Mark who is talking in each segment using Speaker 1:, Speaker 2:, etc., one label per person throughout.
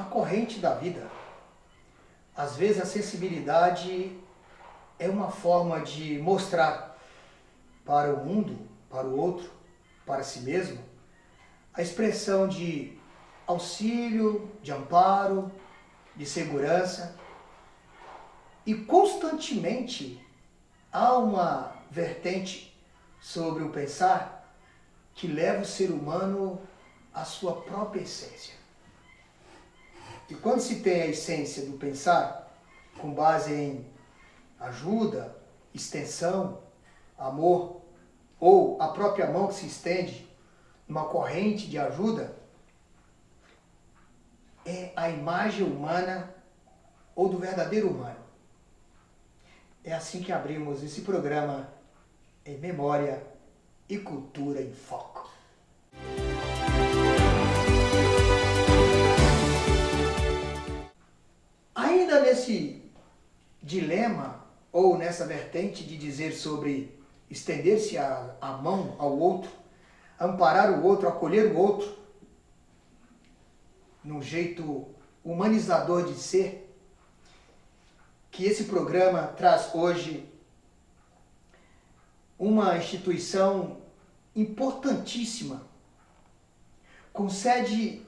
Speaker 1: corrente da vida. Às vezes a sensibilidade é uma forma de mostrar para o mundo, para o outro, para si mesmo, a expressão de auxílio, de amparo, de segurança. E constantemente há uma vertente sobre o pensar que leva o ser humano à sua própria essência. E quando se tem a essência do pensar, com base em ajuda, extensão, amor, ou a própria mão que se estende, uma corrente de ajuda, é a imagem humana ou do verdadeiro humano. É assim que abrimos esse programa em Memória e Cultura em Foco. Ainda nesse dilema ou nessa vertente de dizer sobre estender-se a mão ao outro, amparar o outro, acolher o outro, num jeito humanizador de ser, que esse programa traz hoje uma instituição importantíssima, com sede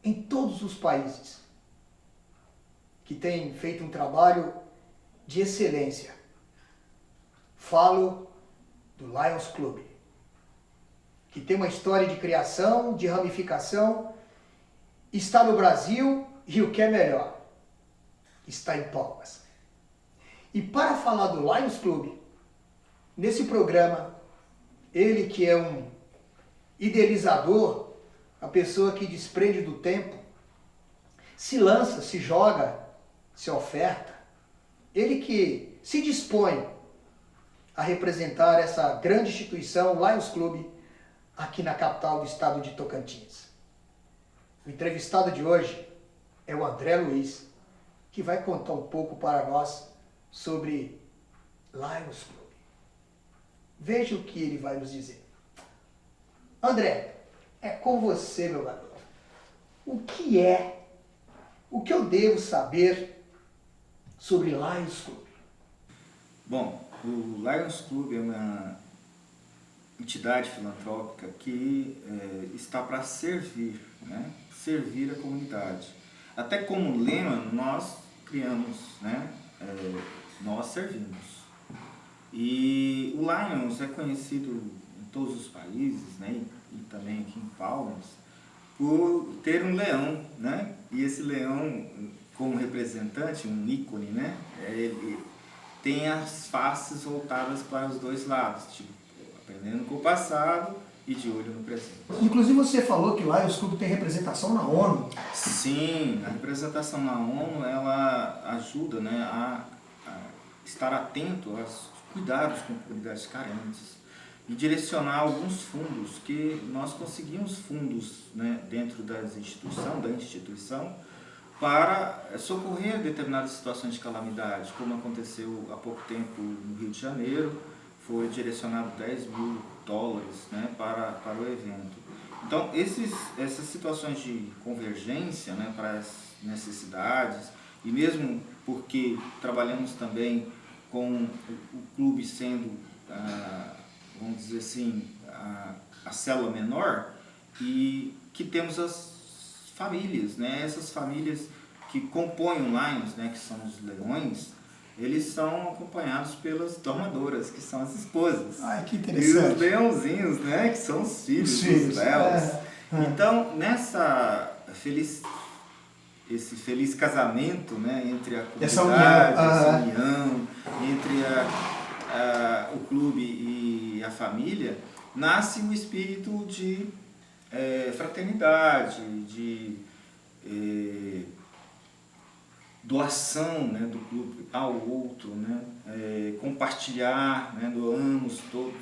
Speaker 1: em todos os países, que tem feito um trabalho de excelência. Falo do Lions Club, que tem uma história de criação, de ramificação, está no Brasil e o que é melhor, está em Palmas. E para falar do Lions Club, nesse programa, ele que é um idealizador, a pessoa que desprende do tempo, se lança, se joga, se oferta, ele que se dispõe a representar essa grande instituição, Lions Club, aqui na capital do estado de Tocantins. O entrevistado de hoje é o André Luiz, que vai contar um pouco para nós sobre Lions Club. Veja o que ele vai nos dizer. André, é com você, meu garoto. O que eu devo saber sobre Lions Club?
Speaker 2: Bom, o Lions Club é uma entidade filantrópica que está para servir, né? Servir a comunidade. Até como lema, nós criamos, né? Nós servimos. E o Lions é conhecido em todos os países, né? E também aqui em Palmas, por ter um leão, né? E esse leão, como representante, um ícone, né? Ele tem as faces voltadas para os dois lados, tipo, aprendendo com o passado e de olho no presente.
Speaker 1: Inclusive você falou que o Lions Club tem representação na ONU.
Speaker 2: Sim, a representação na ONU, ela ajuda, né, a estar atento aos cuidados com comunidades carentes e direcionar alguns fundos, que nós conseguimos fundos, né, dentro da instituição, para socorrer determinadas situações de calamidade, como aconteceu há pouco tempo no Rio de Janeiro. Foi direcionado $10 mil, né, para o evento. Então, essas situações de convergência, né, para as necessidades, e mesmo porque trabalhamos também com o clube sendo, vamos dizer assim, a célula menor, e que temos as famílias, né? Essas famílias que compõem o Lions, né, que são os leões, eles são acompanhados pelas domadoras, que são as esposas.
Speaker 1: Ai, que interessante.
Speaker 2: E os leãozinhos, né, que são os filhos dos leões. Então, esse feliz casamento, né, entre a comunidade, essa união, entre o clube e a família, nasce o espírito de fraternidade, de doação, né, do clube ao outro, né, compartilhar, né, doamos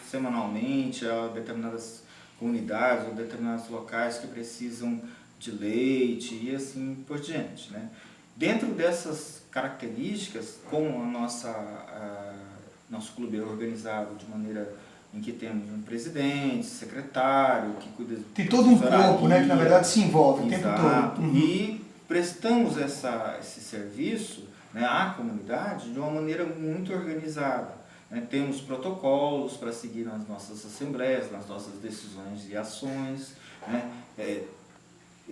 Speaker 2: semanalmente a determinadas comunidades ou determinados locais que precisam de leite e assim por diante, né. Dentro dessas características, como nosso clube é organizado de maneira em que temos um presidente, secretário, que cuida...
Speaker 1: Tem todo um corpo, né, que na verdade se envolve o tempo
Speaker 2: todo.
Speaker 1: Uhum.
Speaker 2: E prestamos esse serviço, né, à comunidade de uma maneira muito organizada. Né? Temos protocolos para seguir nas nossas assembleias, nas nossas decisões e ações, né?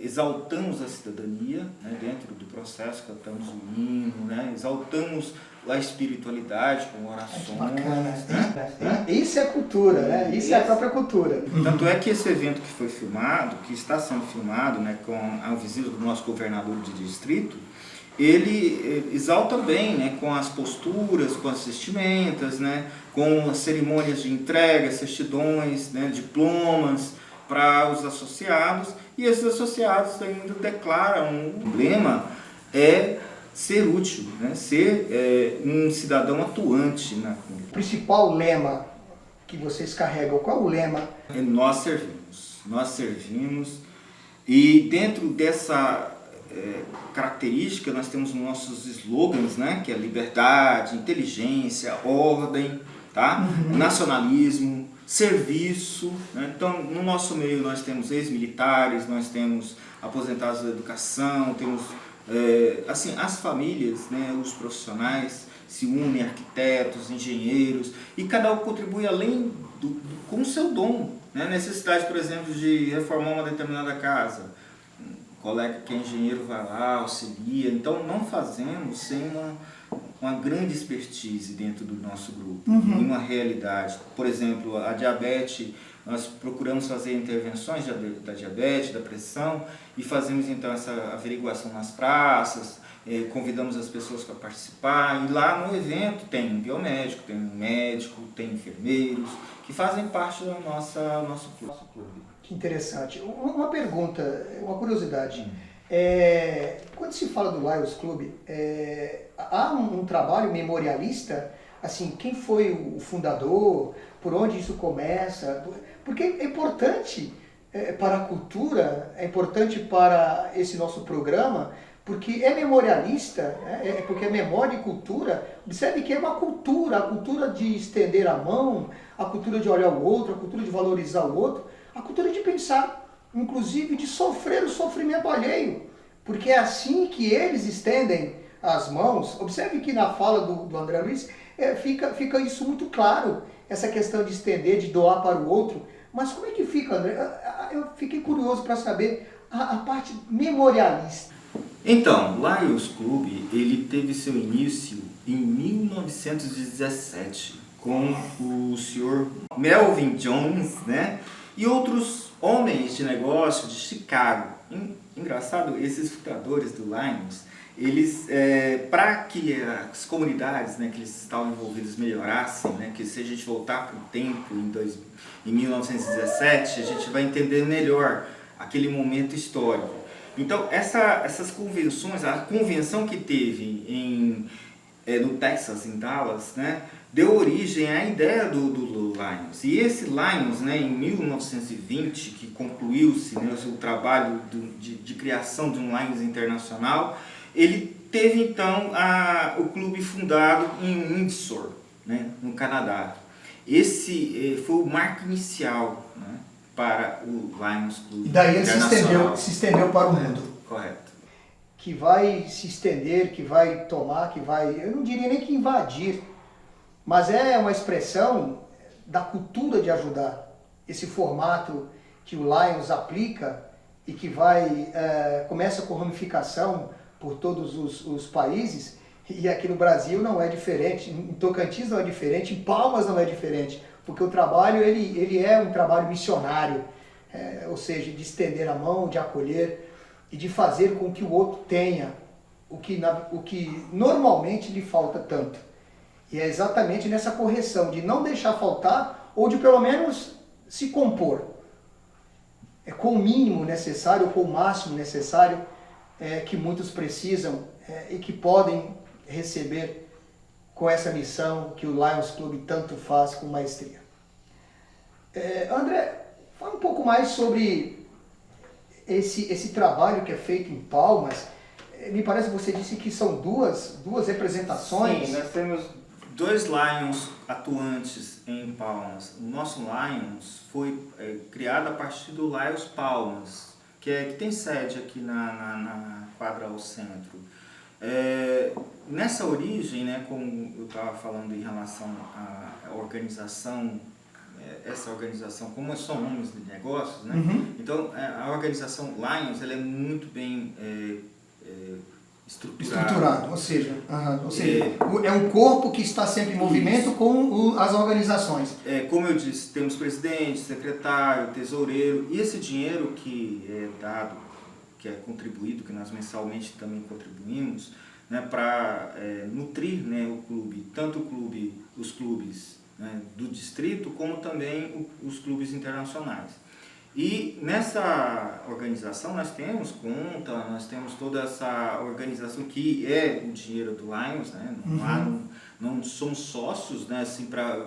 Speaker 2: Exaltamos a cidadania, né, dentro do processo, cantamos o hino, né, exaltamos a espiritualidade com orações.
Speaker 1: Né? Isso é cultura, né? Isso é a própria cultura.
Speaker 2: Tanto é que esse evento que foi filmado, que está sendo filmado, né, com a visita do nosso governador de distrito, ele exalta bem, né, com as posturas, com as vestimentas, né, com as cerimônias de entrega, certidões, né, diplomas para os associados, e esses associados ainda declaram o emblema é ser útil, né? Ser um cidadão atuante na comunidade.
Speaker 1: O principal lema que vocês carregam, qual é o lema?
Speaker 2: Nós servimos, e dentro dessa característica nós temos nossos slogans, né? Que é liberdade, inteligência, ordem, tá? Nacionalismo, serviço, né? Então no nosso meio nós temos ex-militares, nós temos aposentados da educação, temos assim, as famílias, né, os profissionais se unem, arquitetos, engenheiros, e cada um contribui além com o seu dom, né? Necessidade, por exemplo, de reformar uma determinada casa, um colega que é engenheiro vai lá, auxilia. Então não fazemos sem uma grande expertise dentro do nosso grupo, em uma realidade. Por exemplo, a diabetes, nós procuramos fazer intervenções da diabetes, da pressão, e fazemos então essa averiguação nas praças, convidamos as pessoas para participar, e lá no evento tem um biomédico, tem um médico, tem enfermeiros, que fazem parte do nosso clube.
Speaker 1: Que interessante. Uma pergunta, uma curiosidade. Quando se fala do Lions Club, há um trabalho memorialista? Assim, quem foi o fundador? Por onde isso começa? Porque é importante para a cultura, é importante para esse nosso programa, porque é memorialista, porque é memória e cultura. Observe que é uma cultura, a cultura de estender a mão, a cultura de olhar o outro, a cultura de valorizar o outro, a cultura de pensar, inclusive de sofrer o sofrimento alheio, porque é assim que eles estendem as mãos. Observe que na fala do André Luiz fica isso muito claro, essa questão de estender, de doar para o outro. Mas como é que fica, André? Eu fiquei curioso para saber a parte memorialista.
Speaker 2: Então, o Lions Club, ele teve seu início em 1917, com o senhor Melvin Jones, né? E outros homens de negócio de Chicago. Engraçado, esses fundadores do Lions, eles, para que as comunidades, né, que eles estavam envolvidos melhorassem, né, que se a gente voltar para o tempo, em 1917, a gente vai entender melhor aquele momento histórico. Então, essas convenções, a convenção que teve no Texas, em Dallas, né, deu origem à ideia do Lions. E esse Lions, né, em 1920, que concluiu-se, né, o seu trabalho de criação de um Lions internacional, ele teve então o clube fundado em Windsor, né, no Canadá. Esse foi o marco inicial, né, para o Lions Club.
Speaker 1: E daí ele se estendeu para o mundo.
Speaker 2: Correto.
Speaker 1: Que vai se estender, que vai tomar, eu não diria nem que invadir, mas é uma expressão da cultura de ajudar. Esse formato que o Lions aplica e que começa com ramificação por todos os países, e aqui no Brasil não é diferente, em Tocantins não é diferente, em Palmas não é diferente, porque o trabalho ele é um trabalho missionário, ou seja, de estender a mão, de acolher e de fazer com que o outro tenha o que normalmente lhe falta tanto. E é exatamente nessa correção, de não deixar faltar, ou de pelo menos se compor. Com o mínimo necessário, ou com o máximo necessário, que muitos precisam e que podem receber com essa missão que o Lions Club tanto faz com maestria. André, fala um pouco mais sobre esse trabalho que é feito em Palmas. Me parece que você disse que são duas representações.
Speaker 2: Sim, nós temos 2 Lions atuantes em Palmas. O nosso Lions foi criado a partir do Lions Palmas, que que tem sede aqui na quadra ao centro. Nessa origem, né, como eu estava falando em relação à organização, essa organização, como são homens de negócios, né? Então a organização Lions ela é muito bem
Speaker 1: estruturado, ou seja, é um corpo que está sempre em movimento com as organizações.
Speaker 2: Como eu disse, temos presidente, secretário, tesoureiro, e esse dinheiro que é dado, que é contribuído, que nós mensalmente também contribuímos, né, para nutrir, né, o clube, tanto os clubes, né, do distrito, como também os clubes internacionais. E nessa organização nós temos conta, nós temos toda essa organização que é o dinheiro do Lions, né? Não somos sócios, né, assim, para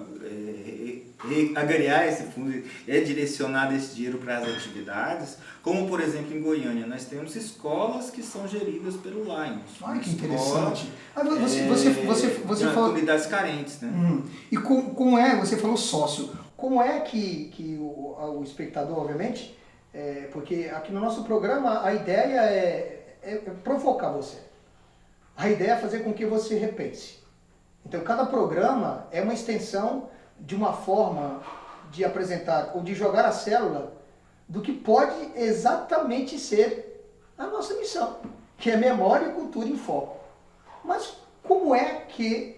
Speaker 2: agregar esse fundo, direcionado esse dinheiro para as atividades, como por exemplo em Goiânia nós temos escolas que são geridas pelo Lions.
Speaker 1: Olha que interessante.
Speaker 2: Você falou comunidades carentes, né?
Speaker 1: E você falou sócio. Como é que o espectador, obviamente, porque aqui no nosso programa a ideia é provocar você. A ideia é fazer com que você repense. Então cada programa é uma extensão de uma forma de apresentar ou de jogar a célula do que pode exatamente ser a nossa missão, que é memória e cultura em foco. Mas como é que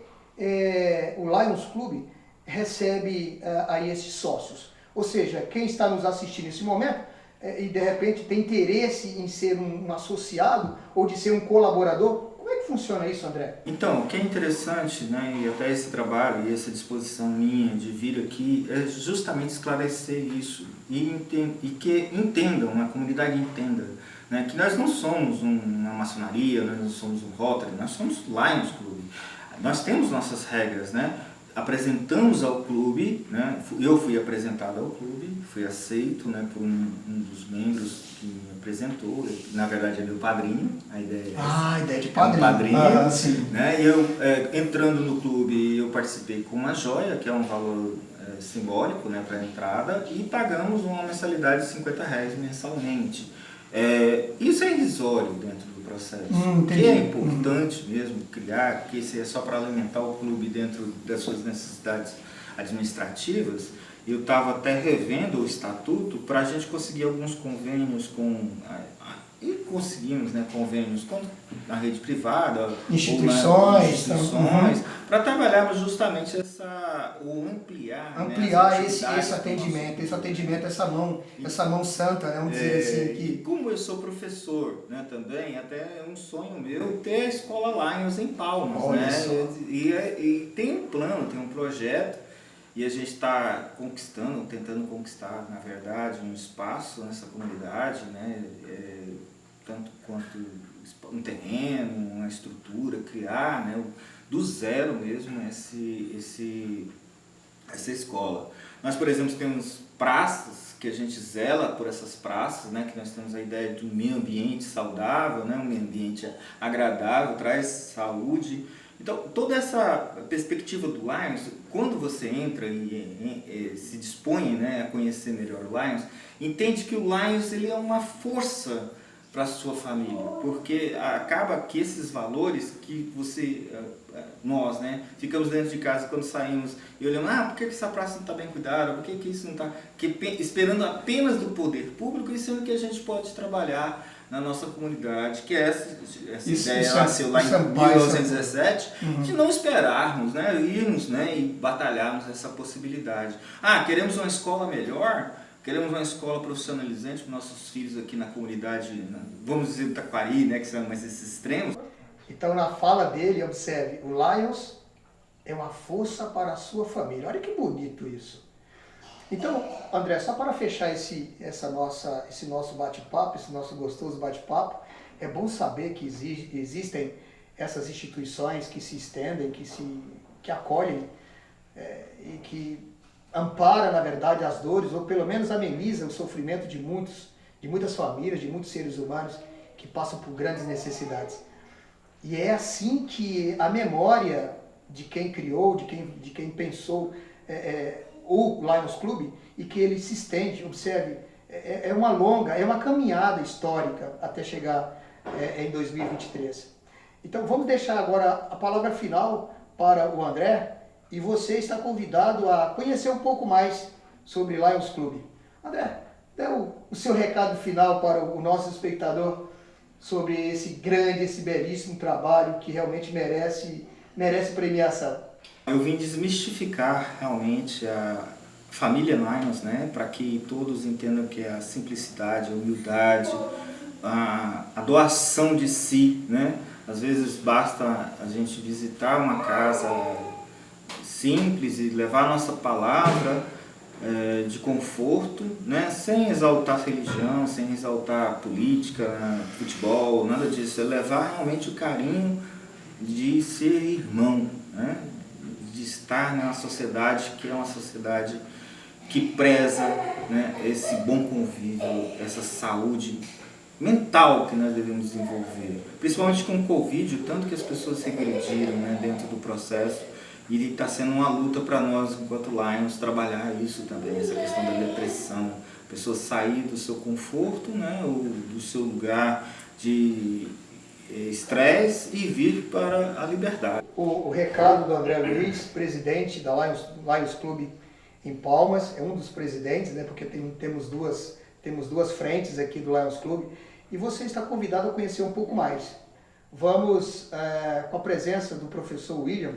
Speaker 1: o Lions Clube recebe aí esses sócios? Ou seja, quem está nos assistindo nesse momento e de repente tem interesse em ser um associado ou de ser um colaborador, como é que funciona isso, André?
Speaker 2: Então, o que é interessante, né, e até esse trabalho e essa disposição minha de vir aqui é justamente esclarecer isso e que entendam, a comunidade entenda, né, que nós não somos uma maçonaria, nós não somos um Rotary, nós somos Lions Club. Nós temos nossas regras, né? Apresentamos ao clube, né? Eu fui apresentado ao clube, fui aceito, né, por um dos membros que me apresentou, na verdade é meu padrinho, a ideia
Speaker 1: a ideia de padrinho.
Speaker 2: Sim. Né? E eu, entrando no clube, eu participei com uma joia, que é um valor simbólico, né, para a entrada, e pagamos uma mensalidade de R$50 mensalmente. Isso é irrisório dentro do processo, que é importante mesmo criar, porque isso é só para alimentar o clube dentro das suas necessidades administrativas. Eu estava até revendo o estatuto para a gente conseguir alguns convênios e conseguimos, né, convênios com a rede privada,
Speaker 1: instituições
Speaker 2: para trabalharmos justamente ampliar né,
Speaker 1: esse atendimento, essa mão santa, né, vamos dizer assim.
Speaker 2: E como eu sou professor, né, também, até é um sonho meu ter a Escola Lions em Palmas, né? E tem um plano, tem um projeto, e a gente está tentando conquistar, na verdade, um espaço nessa comunidade, né, tanto quanto um terreno, uma estrutura, criar, né, do zero mesmo essa escola. Nós, por exemplo, temos praças, que a gente zela por essas praças, né, que nós temos a ideia de um meio ambiente saudável, né, um meio ambiente agradável, traz saúde. Então, toda essa perspectiva do Lions, quando você entra e se dispõe, né, a conhecer melhor o Lions, entende que o Lions ele é uma força para a sua família, porque acaba que esses valores que nós, né, ficamos dentro de casa quando saímos e olhamos, por que essa praça não está bem cuidada, por que isso não está, esperando apenas do poder público, e sendo que a gente pode trabalhar na nossa comunidade, que é essa ideia nasceu lá em 1917, de não esperarmos, né, irmos, né, e batalharmos essa possibilidade. Queremos uma escola melhor, queremos uma escola profissionalizante para nossos filhos aqui na comunidade, vamos dizer, do Taquari, né, que são mais esses extremos.
Speaker 1: Então, na fala dele, observe, o Lions é uma força para a sua família. Olha que bonito isso. Então, André, só para fechar esse nosso bate-papo, esse nosso gostoso bate-papo, é bom saber que existem essas instituições que se estendem, que acolhem e que ampara, na verdade, as dores, ou pelo menos ameniza o sofrimento de muitas famílias, de muitos seres humanos que passam por grandes necessidades. E é assim que a memória de quem criou, de quem pensou o Lions Club, e que ele se estende, observe, é uma longa, é uma caminhada histórica até chegar em 2023. Então vamos deixar agora a palavra final para o André, e você está convidado a conhecer um pouco mais sobre Lions Clube. André, dê o seu recado final para o nosso espectador sobre esse grande, esse belíssimo trabalho que realmente merece premiação.
Speaker 2: Eu vim desmistificar realmente a família Lions, né, para que todos entendam que é a simplicidade, a humildade, a doação de si, né? Às vezes basta a gente visitar uma casa simples e levar a nossa palavra de conforto, né? Sem exaltar religião, sem exaltar política, futebol, nada disso. É levar realmente o carinho de ser irmão, né? De estar na sociedade que é uma sociedade que preza, né, esse bom convívio, essa saúde mental que nós devemos desenvolver. Principalmente com o Covid, o tanto que as pessoas regrediram, né, dentro do processo, e está sendo uma luta para nós, enquanto Lions, trabalhar isso também, essa questão da depressão, a pessoa sair do seu conforto, né, ou do seu lugar de estresse e vir para a liberdade.
Speaker 1: O recado do André Luiz, presidente da Lions Clube em Palmas, é um dos presidentes, né, porque temos duas frentes aqui do Lions Clube, e você está convidado a conhecer um pouco mais. Vamos, com a presença do professor William,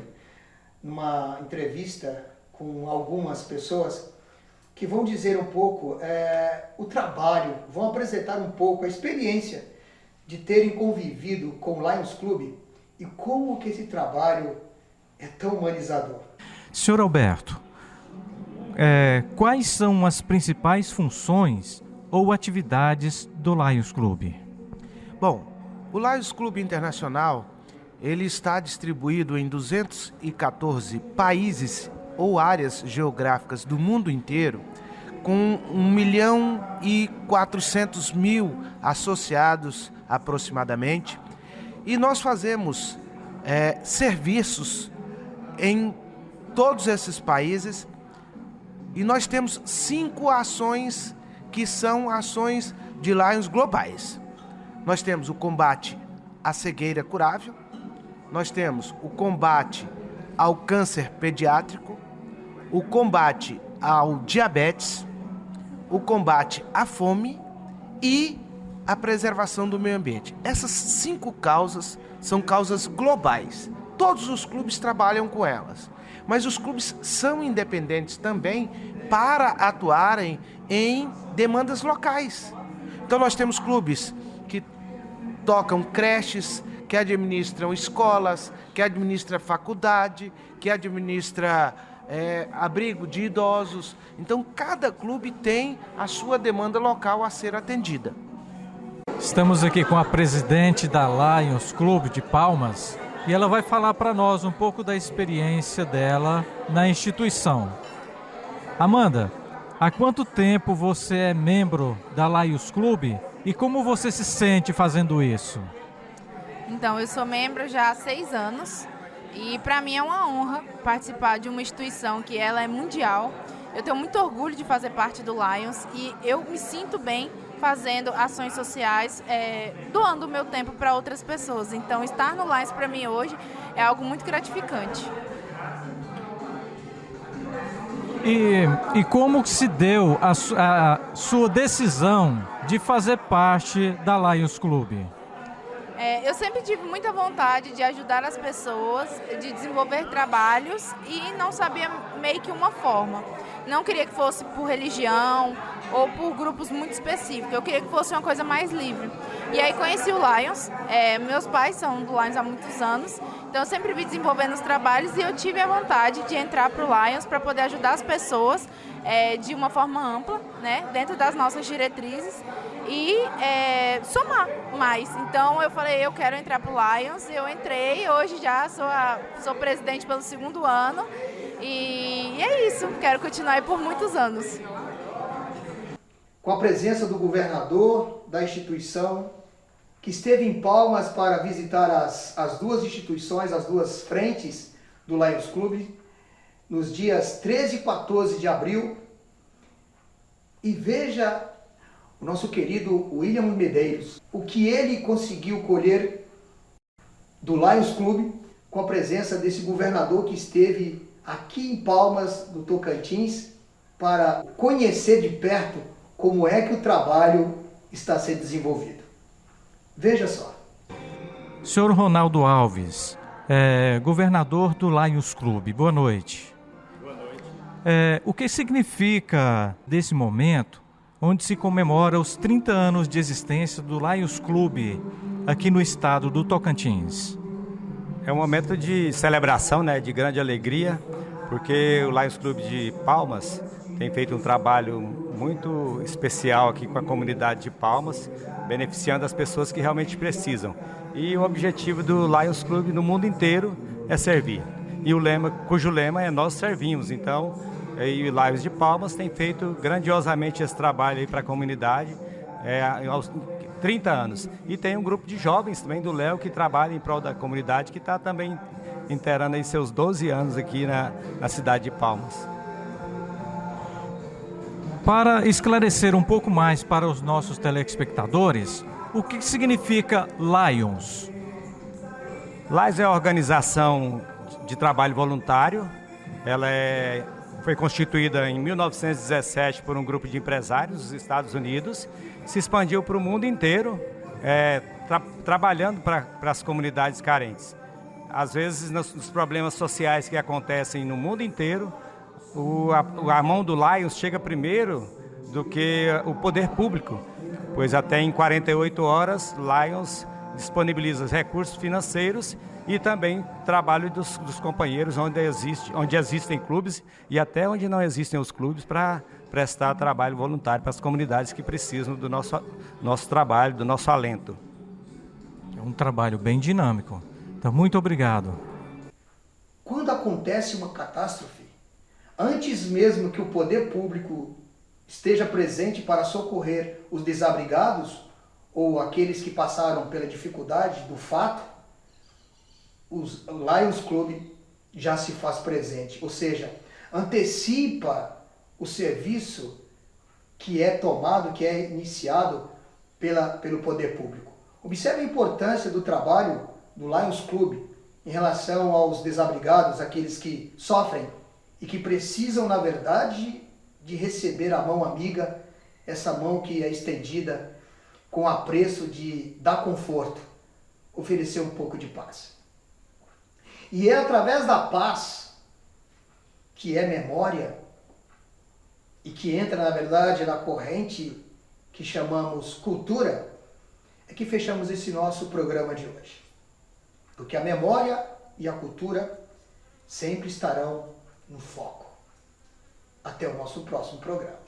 Speaker 1: numa entrevista com algumas pessoas que vão dizer um pouco o trabalho, vão apresentar um pouco a experiência de terem convivido com o Lions Clube e como que esse trabalho é tão humanizador.
Speaker 3: Senhor Alberto, quais são as principais funções ou atividades do Lions Clube?
Speaker 4: Bom, o Lions Clube Internacional, ele está distribuído em 214 países ou áreas geográficas do mundo inteiro, com 1.400.000 associados aproximadamente, e nós fazemos serviços em todos esses países, e nós temos 5 ações que são ações de Lions globais. Nós temos o combate à cegueira curável, nós temos o combate ao câncer pediátrico, o combate ao diabetes, o combate à fome e a preservação do meio ambiente. Essas 5 causas são causas globais. Todos os clubes trabalham com elas, mas os clubes são independentes também para atuarem em demandas locais. Então nós temos clubes que tocam creches, que administram escolas, que administram faculdade, que administra abrigo de idosos. Então cada clube tem a sua demanda local a ser atendida.
Speaker 3: Estamos aqui com a presidente da Lions Clube de Palmas e ela vai falar para nós um pouco da experiência dela na instituição. Amanda, há quanto tempo você é membro da Lions Clube e como você se sente fazendo isso?
Speaker 5: Então, eu sou membro já há 6 anos e para mim é uma honra participar de uma instituição que ela é mundial. Eu tenho muito orgulho de fazer parte do Lions e eu me sinto bem fazendo ações sociais, doando o meu tempo para outras pessoas. Então, estar no Lions para mim hoje é algo muito gratificante.
Speaker 3: E como se deu a sua decisão de fazer parte da Lions Clube?
Speaker 5: Eu sempre tive muita vontade de ajudar as pessoas, de desenvolver trabalhos e não sabia meio que uma forma. Não queria que fosse por religião ou por grupos muito específicos, eu queria que fosse uma coisa mais livre. E aí conheci o Lions, meus pais são do Lions há muitos anos, então eu sempre vi desenvolvendo os trabalhos e eu tive a vontade de entrar para o Lions para poder ajudar as pessoas de uma forma ampla, né, dentro das nossas diretrizes e somar mais. Então eu falei, eu quero entrar para o Lions, eu entrei, hoje já sou presidente pelo 2º ano e é isso, quero continuar aí por muitos anos.
Speaker 1: Com a presença do governador da instituição, que esteve em Palmas para visitar as duas instituições, as duas frentes do Lions Clube, nos dias 13 e 14 de abril, e veja o nosso querido William Medeiros, o que ele conseguiu colher do Lions Clube com a presença desse governador que esteve aqui em Palmas, do Tocantins, para conhecer de perto como é que o trabalho está sendo desenvolvido. Veja só.
Speaker 3: Senhor Ronaldo Alves, governador do Lions Clube, boa noite.
Speaker 6: Boa noite.
Speaker 3: O que significa desse momento onde se comemora os 30 anos de existência do Lions Clube aqui no estado do Tocantins?
Speaker 6: É um momento de celebração, né, de grande alegria, porque o Lions Clube de Palmas tem feito um trabalho muito especial aqui com a comunidade de Palmas, beneficiando as pessoas que realmente precisam. E o objetivo do Lions Clube no mundo inteiro é servir. E cujo lema é nós servimos. Então, o Lions de Palmas tem feito grandiosamente esse trabalho aí para a comunidade aos 30 anos. E tem um grupo de jovens também do Léo que trabalha em prol da comunidade, que está também inteirando aí seus 12 anos aqui na cidade de Palmas.
Speaker 3: Para esclarecer um pouco mais para os nossos telespectadores, o que significa Lions?
Speaker 6: Lions é a organização de trabalho voluntário. Ela foi constituída em 1917 por um grupo de empresários dos Estados Unidos, se expandiu para o mundo inteiro, trabalhando para as comunidades carentes. Às vezes, nos problemas sociais que acontecem no mundo inteiro, a mão do Lions chega primeiro do que o poder público, pois até em 48 horas, Lions disponibiliza recursos financeiros e também trabalho dos companheiros onde existem clubes e até onde não existem os clubes para prestar trabalho voluntário para as comunidades que precisam do nosso trabalho, do nosso alento.
Speaker 3: É um trabalho bem dinâmico. Então, muito obrigado.
Speaker 1: Quando acontece uma catástrofe, antes mesmo que o poder público esteja presente para socorrer os desabrigados ou aqueles que passaram pela dificuldade do fato, o Lions Clube já se faz presente, ou seja, antecipa o serviço que é tomado, que é iniciado pelo poder público. Observe a importância do trabalho do Lions Clube em relação aos desabrigados, aqueles que sofrem e que precisam, na verdade, de receber a mão amiga, essa mão que é estendida com apreço de dar conforto, oferecer um pouco de paz. E é através da paz, que é memória, e que entra, na verdade, na corrente que chamamos cultura, é que fechamos esse nosso programa de hoje. Porque a memória e a cultura sempre estarão no foco. Até o nosso próximo programa.